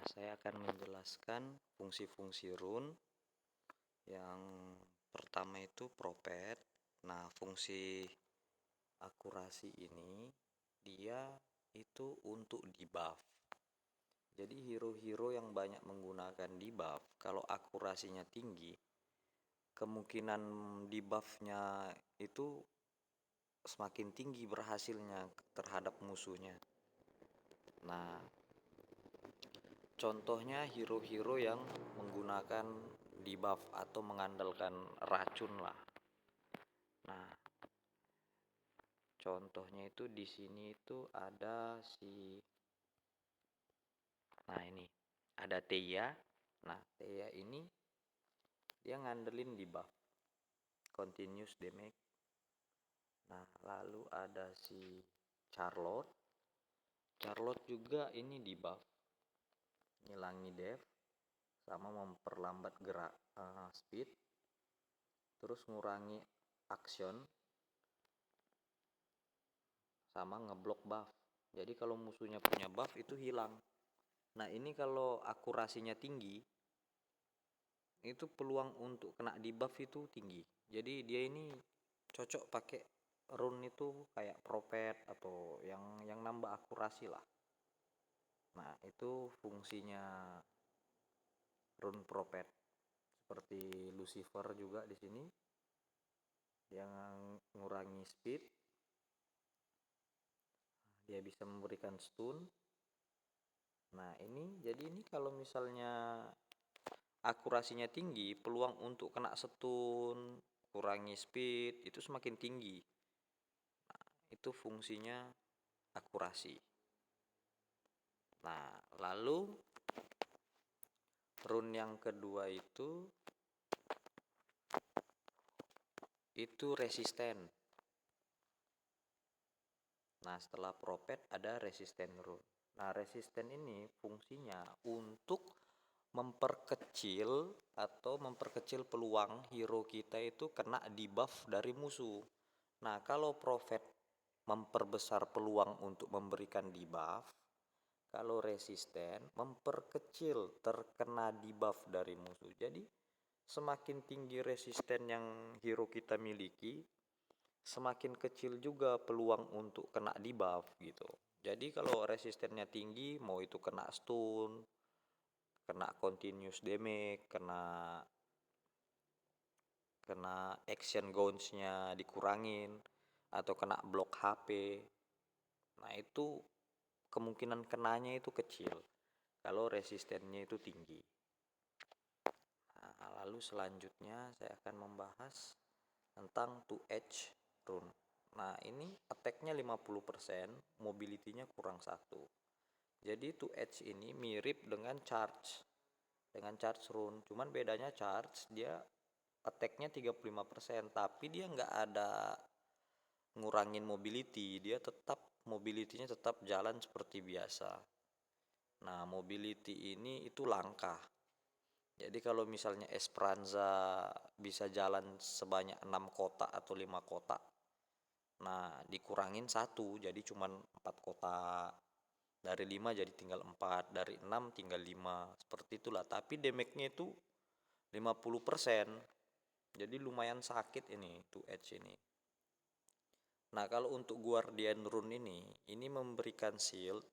Saya akan menjelaskan fungsi-fungsi rune. Yang pertama itu propet. Nah, fungsi akurasi ini dia itu untuk debuff. Jadi hero-hero yang banyak menggunakan debuff, kalau akurasinya tinggi, kemungkinan debuffnya itu semakin tinggi berhasilnya terhadap musuhnya. Nah, contohnya hero-hero yang menggunakan debuff atau mengandalkan racun lah. Nah, contohnya itu di sini itu ada ini ada Teia. Nah, Teia ini dia ngandelin debuff continuous damage. Nah, lalu ada si Charlotte. Charlotte juga ini debuff ngilangi def sama memperlambat gerak speed, terus ngurangi action sama ngeblok buff. Jadi kalau musuhnya punya buff itu hilang. Nah, ini kalau akurasinya tinggi, itu peluang untuk kena debuff itu tinggi. Jadi dia ini cocok pakai rune itu kayak propet atau yang nambah akurasi lah. Nah, itu fungsinya rune propet. Seperti Lucifer juga di sini yang ngurangi speed. Dia bisa memberikan stun. Nah, jadi ini kalau misalnya akurasinya tinggi, peluang untuk kena stun, kurangi speed itu semakin tinggi. Nah, itu fungsinya akurasi. Nah, lalu rune yang kedua itu resisten. Nah, setelah propet ada resisten rune. Nah, resisten ini fungsinya untuk memperkecil peluang hero kita itu kena debuff dari musuh. Nah, kalau prophet memperbesar peluang untuk memberikan debuff, kalau resisten memperkecil terkena debuff dari musuh. Jadi semakin tinggi resisten yang hero kita miliki, semakin kecil juga peluang untuk kena debuff gitu. Jadi kalau resistennya tinggi, mau itu kena stun, kena continuous damage, kena action gauge-nya dikurangin, atau kena blok HP. Nah, itu kemungkinan kenanya itu kecil kalau resistennya itu tinggi. Nah, lalu selanjutnya saya akan membahas tentang 2H rune. Nah, ini attack-nya 50%, mobility-nya kurang 1. Jadi 2H ini mirip dengan charge rune, cuman bedanya charge dia attack-nya 35%, tapi dia nggak ada ngurangin mobility, dia mobility-nya tetap jalan seperti biasa. Nah, mobility ini itu langka. Jadi kalau misalnya Esperanza bisa jalan sebanyak 6 kotak atau 5 kotak, nah dikurangin 1, jadi cuman 4 kotak. Dari 5 jadi tinggal 4, dari 6 tinggal 5, seperti itulah. Tapi damage-nya itu 50%. Jadi lumayan sakit ini 2H ini. Nah, kalau untuk Guardian Rune ini memberikan shield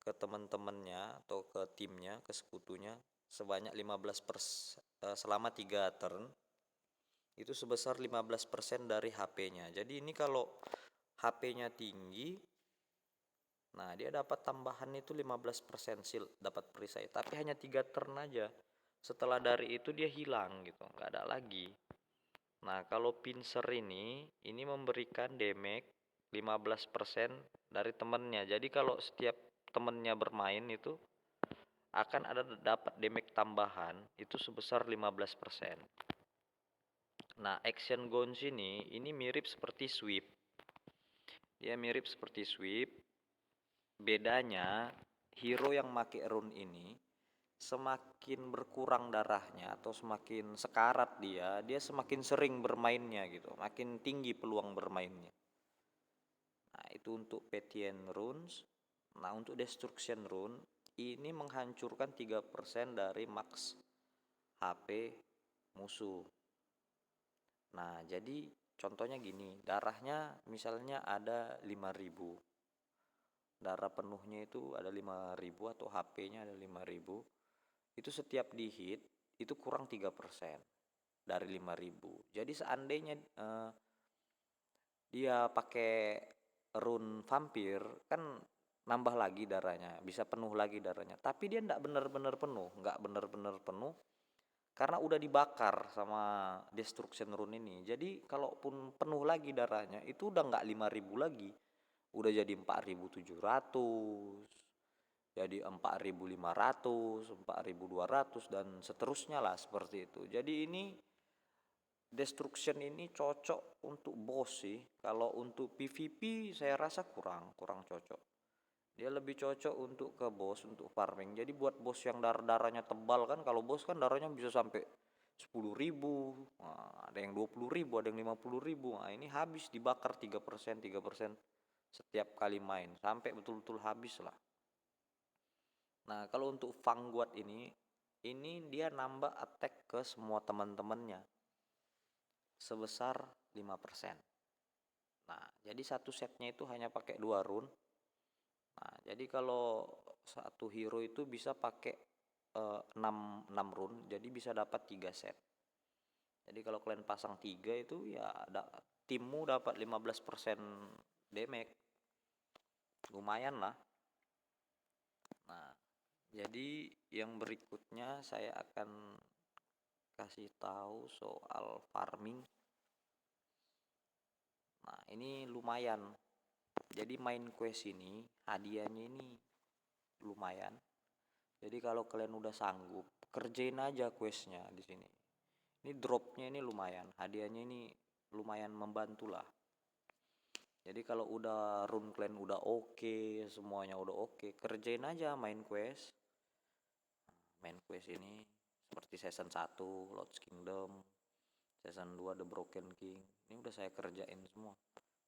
ke teman-temannya atau ke timnya, ke sekutunya sebanyak 15% selama 3 turn. Itu sebesar 15% dari HP-nya. Jadi ini kalau HP-nya tinggi, nah dia dapat tambahan itu 15% shield, dapat perisai, tapi hanya 3 turn aja. Setelah dari itu dia hilang gitu, nggak ada lagi. Nah, kalau pincer ini memberikan damage 15% dari temennya. Jadi kalau setiap temennya bermain itu akan ada dapat damage tambahan itu sebesar 15%. Nah, action gauge ini mirip seperti sweep. Dia mirip seperti sweep. Bedanya hero yang make rune ini semakin berkurang darahnya atau semakin sekarat dia semakin sering bermainnya gitu, makin tinggi peluang bermainnya. Nah, itu untuk Petien runes. Nah, untuk destruction rune ini menghancurkan 3% dari max HP musuh. Nah, jadi contohnya gini, darahnya misalnya ada 5.000. Darah penuhnya itu ada 5.000 atau HP-nya ada 5.000. Itu setiap di hit itu kurang 3% dari 5.000. Jadi seandainya dia pakai rune vampir kan nambah lagi darahnya, bisa penuh lagi darahnya. Tapi dia nggak bener-bener penuh, karena udah dibakar sama destruction rune ini. Jadi kalaupun penuh lagi darahnya itu udah nggak 5.000 lagi, udah jadi 4.700, jadi 4.500, 4.200 dan seterusnya lah, seperti itu. Jadi ini destruction ini cocok untuk boss sih. Kalau untuk PvP saya rasa kurang cocok. Dia lebih cocok untuk ke boss, untuk farming. Jadi buat boss yang darahnya tebal kan, kalau boss kan darahnya bisa sampai 10.000, ada yang 20.000, ada yang 50.000. Nah, ini habis dibakar 3% setiap kali main sampai betul-betul habis lah. Nah, kalau untuk Vanguard ini dia nambah attack ke semua teman-temannya sebesar 5%. Nah, jadi satu setnya itu hanya pakai 2 rune. Nah, jadi kalau satu hero itu bisa pakai 6 rune, jadi bisa dapat 3 set. Jadi kalau kalian pasang 3 itu ya timmu dapat 15% damage. Lumayan lah. Nah, jadi yang berikutnya saya akan kasih tahu soal farming. Nah, ini lumayan. Jadi main quest ini hadiahnya ini lumayan. Jadi kalau kalian udah sanggup, kerjain aja questnya di sini. Ini dropnya ini lumayan, hadiahnya ini lumayan membantu lah. Jadi kalau udah rune kalian udah oke, semuanya udah oke, kerjain aja main quest. Main quest ini seperti season 1 Lost Kingdom, season 2 The Broken King. Ini udah saya kerjain semua.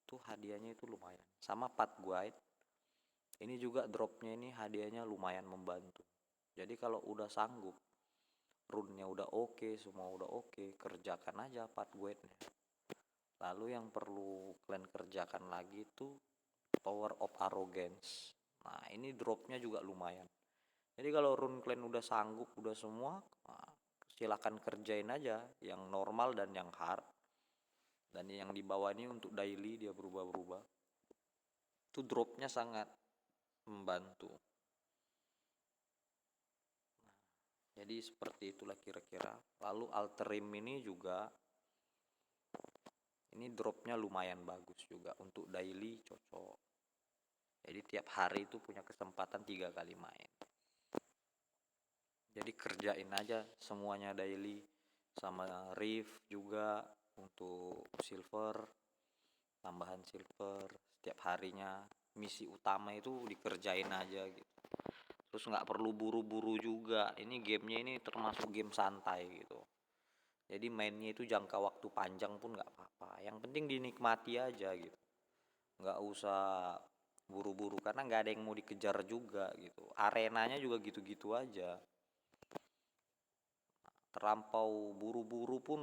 Tuh hadiahnya itu lumayan. Sama Path Guide. Ini juga dropnya ini hadiahnya lumayan membantu. Jadi kalau udah sanggup, rune-nya udah oke, semua udah oke, kerjakan aja Path Guide-nya. Lalu yang perlu kalian kerjakan lagi itu Tower of Arrogance. Nah, ini dropnya juga lumayan. Jadi kalau rune kalian udah sanggup, udah semua, nah, silakan kerjain aja yang normal dan yang hard. Dan yang di bawah ini untuk daily dia berubah-berubah. Itu dropnya sangat membantu. Nah, jadi seperti itulah kira-kira. Lalu Alterim ini juga, ini dropnya lumayan bagus juga untuk daily, cocok. Jadi tiap hari itu punya kesempatan 3 kali main. Jadi kerjain aja semuanya daily. Sama Rift juga untuk silver, tambahan silver setiap harinya. Misi utama itu dikerjain aja gitu. Terus nggak perlu buru-buru juga. Ini gamenya ini termasuk game santai gitu. Jadi mainnya itu jangka waktu panjang pun nggak apa-apa. Yang penting dinikmati aja gitu. Nggak usah buru-buru karena nggak ada yang mau dikejar juga gitu. Arenanya juga gitu-gitu aja. Terlampau buru-buru pun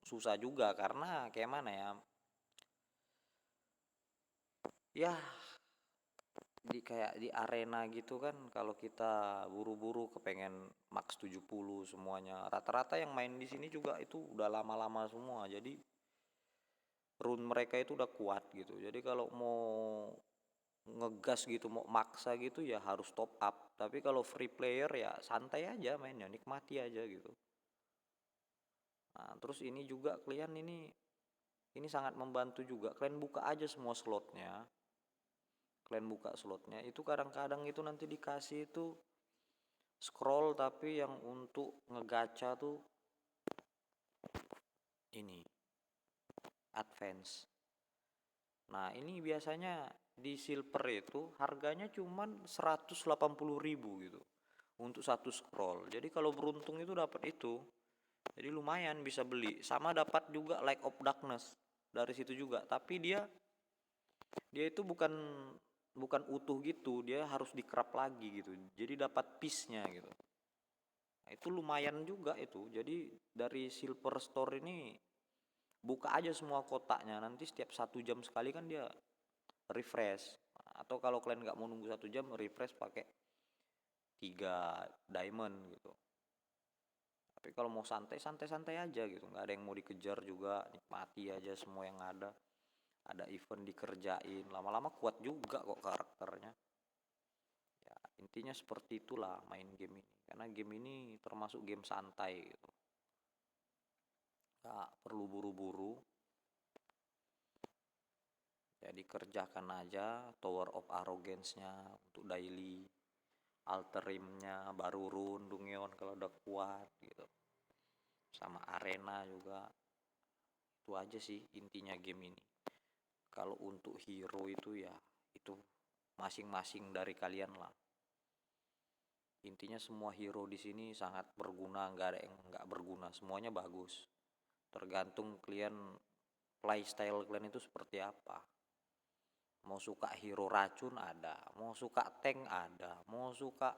susah juga karena kayak mana ya? Ya kayak di arena gitu kan, kalau kita buru-buru kepengen max 70 semuanya. Rata-rata yang main di sini juga itu udah lama-lama semua. Jadi rune mereka itu udah kuat gitu. Jadi kalau mau ngegas gitu, mau maksa gitu ya harus top up. Tapi kalau free player ya santai aja mainnya, nikmati aja gitu. Nah, terus ini juga kalian ini sangat membantu juga. Kalian buka aja semua slotnya. Kalian buka slotnya itu kadang-kadang itu nanti dikasih itu scroll, tapi yang untuk ngegacha tuh ini advance. Nah, ini biasanya di silver itu harganya cuman 180.000 gitu untuk satu scroll. Jadi kalau beruntung itu dapat itu. Jadi lumayan bisa beli. Sama dapat juga Light of Darkness dari situ juga. Tapi dia itu bukan bukan utuh gitu, dia harus dikerap lagi gitu, jadi dapat piece-nya gitu. Nah, itu lumayan juga itu. Jadi dari Silver Store ini buka aja semua kotaknya, nanti setiap 1 jam sekali kan dia refresh. Atau kalau kalian nggak mau nunggu 1 jam, refresh pakai 3 diamond gitu. Tapi kalau mau santai santai aja gitu, nggak ada yang mau dikejar juga, nikmati aja semua yang ada event dikerjain, lama-lama kuat juga kok karakternya. Ya intinya seperti itulah main game ini, karena game ini termasuk game santai gitu, nggak perlu buru-buru. Jadi kerjakan aja Tower of Arrogance-nya untuk daily, Alterimnya, baru rune, Dungeon kalau udah kuat gitu, sama arena juga. Itu aja sih intinya game ini. Kalau untuk hero itu ya itu masing-masing dari kalian lah. Intinya semua hero di sini sangat berguna, nggak ada yang nggak berguna, semuanya bagus. Tergantung kalian playstyle kalian itu seperti apa. Mau suka hero racun ada, mau suka tank ada, mau suka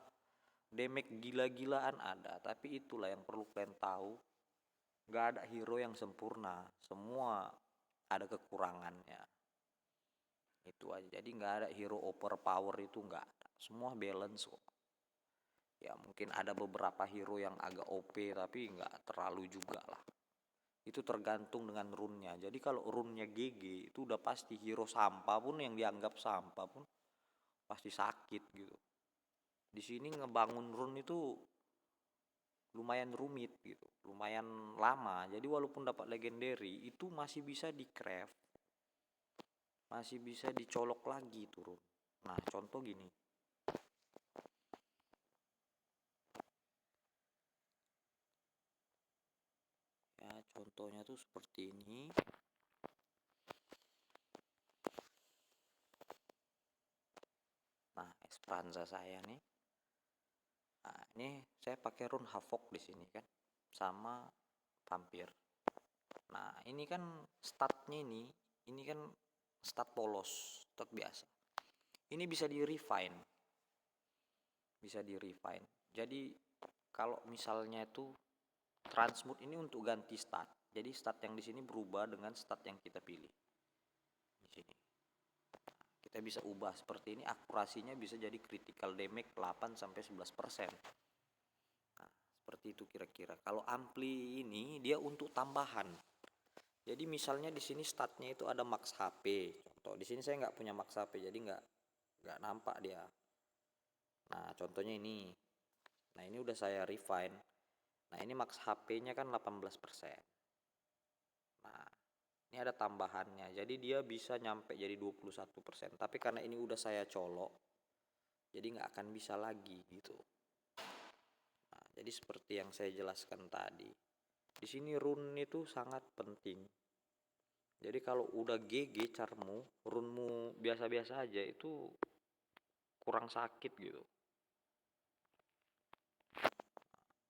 damage gila-gilaan ada. Tapi itulah yang perlu kalian tahu, nggak ada hero yang sempurna, semua ada kekurangannya. Itu aja. Jadi nggak ada hero overpower, itu nggak ada, semua balance kok. Ya mungkin ada beberapa hero yang agak OP tapi nggak terlalu juga lah. Itu tergantung dengan rune-nya. Jadi kalau rune-nya GG itu udah pasti hero sampah pun, yang dianggap sampah pun pasti sakit gitu. Di sini ngebangun rune itu lumayan rumit gitu, lumayan lama. Jadi walaupun dapat legendary itu masih bisa di craft, masih bisa dicolok lagi turun. Nah contoh gini, ya contohnya tuh seperti ini. Nah Esperanza saya nih, nah ini saya pakai rune Havoc di sini kan, sama vampir. Nah ini kan statnya ini kan stat polos, stat biasa. Ini bisa di refine, bisa di refine. Jadi kalau misalnya itu transmute ini untuk ganti stat. Jadi stat yang di sini berubah dengan stat yang kita pilih. Di sini kita bisa ubah seperti ini, akurasinya bisa jadi critical damage 8 sampai 11%. Nah, seperti itu kira-kira. Kalau ampli ini dia untuk tambahan. Jadi misalnya di sini statnya itu ada max HP. Contoh di sini saya nggak punya max HP, jadi nggak nampak dia. Nah contohnya ini. Nah ini udah saya refine. Nah ini max HP-nya kan 18%. Nah ini ada tambahannya, jadi dia bisa nyampe jadi 21%. Tapi karena ini udah saya colok, jadi nggak akan bisa lagi gitu. Nah, jadi seperti yang saya jelaskan tadi, di sini rune itu sangat penting. Jadi kalau udah GG carmu, runmu biasa-biasa aja, itu kurang sakit gitu.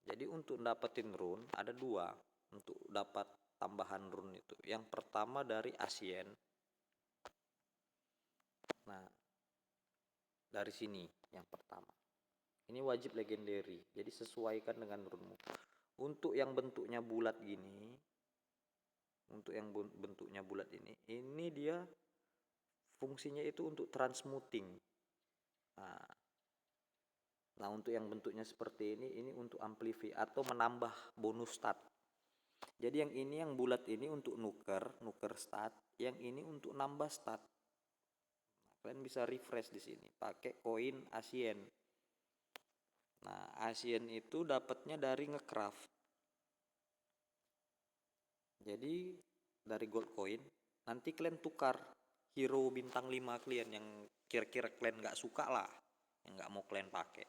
Jadi untuk dapetin rune ada dua, untuk dapat tambahan rune itu. Yang pertama dari Asien. Nah, dari sini yang pertama. Ini wajib legendary, jadi sesuaikan dengan runmu. Untuk yang bentuknya bulat gini, untuk yang bentuknya bulat ini dia fungsinya itu untuk transmuting. Nah untuk yang bentuknya seperti ini untuk amplify atau menambah bonus stat. Jadi yang ini, yang bulat ini untuk nuker stat, yang ini untuk nambah stat. Nah, kalian bisa refresh di sini pakai koin Asien. Nah Asien itu dapatnya dari ngecraft. Jadi dari gold coin nanti kalian tukar hero bintang 5 kalian yang kira-kira kalian nggak suka lah, yang nggak mau kalian pakai,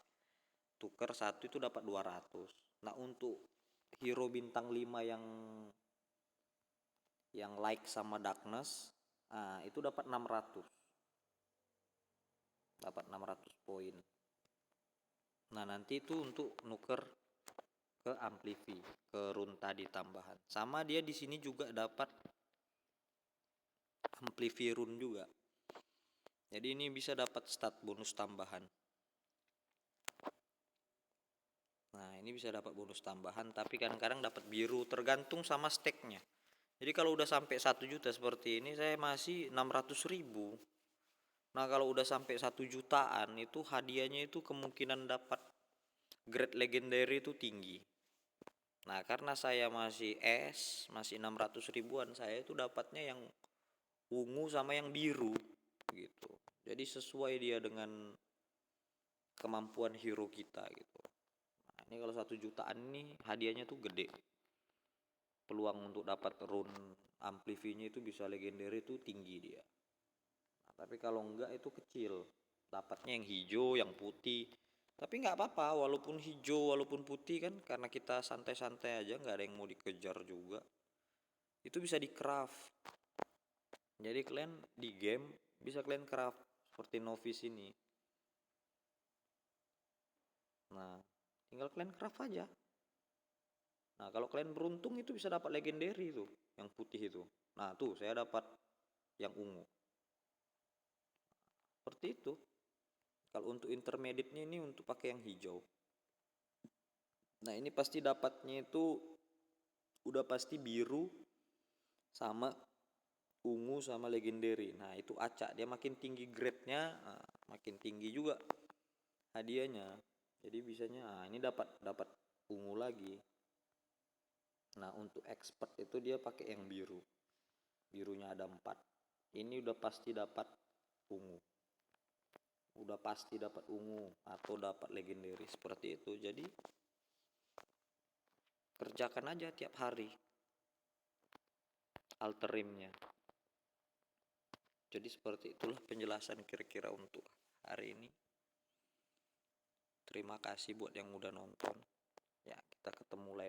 tuker satu itu dapat 200. Nah untuk hero bintang 5 yang like sama darkness, nah itu dapat 600, dapat 600 poin. Nah nanti itu untuk nuker ke amplify, ke rune tadi tambahan. Sama dia di sini juga dapat amplify rune juga. Jadi ini bisa dapat stat bonus tambahan. Nah, ini bisa dapat bonus tambahan, tapi kadang-kadang dapat biru, tergantung sama stacknya. Jadi kalau udah sampai 1 juta seperti ini, saya masih 600.000. Nah, kalau udah sampai 1 jutaan itu hadiahnya itu kemungkinan dapat grade legendary itu tinggi. Nah, karena saya masih masih 600 ribuan, saya itu dapatnya yang ungu sama yang biru gitu. Jadi sesuai dia dengan kemampuan hero kita gitu. Nah, ini kalau 1 jutaan ini hadiahnya tuh gede. Peluang untuk dapat rune amplifinya itu bisa legendary itu tinggi dia. Nah, tapi kalau enggak itu kecil. Dapatnya yang hijau, yang putih. Tapi nggak apa-apa, walaupun hijau, walaupun putih kan, karena kita santai-santai aja, nggak ada yang mau dikejar juga. Itu bisa di craft. Jadi kalian di game bisa kalian craft seperti novice ini. Nah, tinggal kalian craft aja. Nah, kalau kalian beruntung itu bisa dapat legendary tuh, yang putih itu. Nah, tuh saya dapat yang ungu. Seperti itu. Kalau untuk intermediate-nya ini untuk pakai yang hijau. Nah, ini pasti dapatnya itu udah pasti biru sama ungu sama legendary. Nah, itu acak, dia makin tinggi grade-nya, makin tinggi juga hadiahnya. Jadi bisanya ini dapat dapat ungu lagi. Nah, untuk expert itu dia pakai yang biru. Birunya ada 4. Ini udah pasti dapat ungu. Udah pasti dapat ungu atau dapat legendary seperti itu. Jadi kerjakan aja tiap hari alterimnya. Jadi seperti itulah penjelasan kira-kira untuk hari ini. Terima kasih buat yang udah nonton. Ya, kita ketemu lagi.